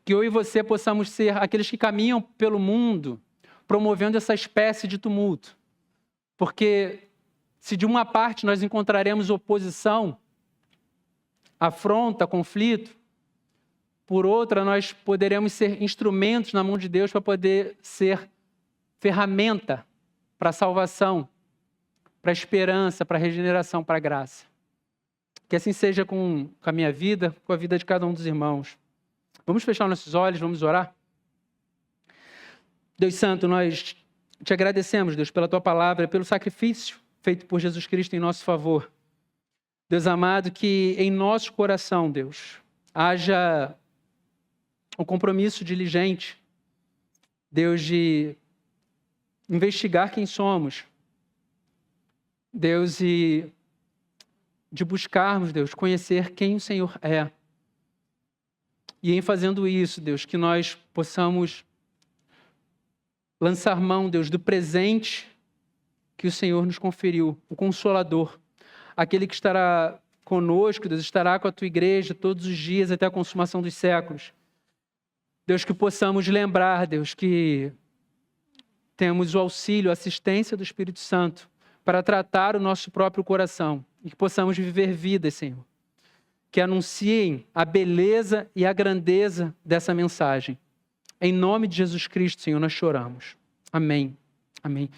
Que eu e você possamos ser aqueles que caminham pelo mundo, promovendo essa espécie de tumulto. Porque se de uma parte nós encontraremos oposição, afronta, conflito, por outra nós poderemos ser instrumentos na mão de Deus para poder ser ferramenta para a salvação, para a esperança, para a regeneração, para a graça. Que assim seja com a minha vida, com a vida de cada um dos irmãos. Vamos fechar nossos olhos, vamos orar? Deus Santo, nós te agradecemos, Deus, pela Tua palavra, pelo sacrifício feito por Jesus Cristo em nosso favor. Deus amado, que em nosso coração, Deus, haja um compromisso diligente, Deus, de investigar quem somos, Deus, e de buscarmos, Deus, conhecer quem o Senhor é. E em fazendo isso, Deus, que nós possamos lançar mão, Deus, do presente que o Senhor nos conferiu, o Consolador, aquele que estará conosco, Deus, estará com a Tua igreja todos os dias até a consumação dos séculos. Deus, que possamos lembrar, Deus, que temos o auxílio, a assistência do Espírito Santo para tratar o nosso próprio coração e que possamos viver vidas, Senhor, que anunciem a beleza e a grandeza dessa mensagem. Em nome de Jesus Cristo, Senhor, nós choramos. Amém. Amém.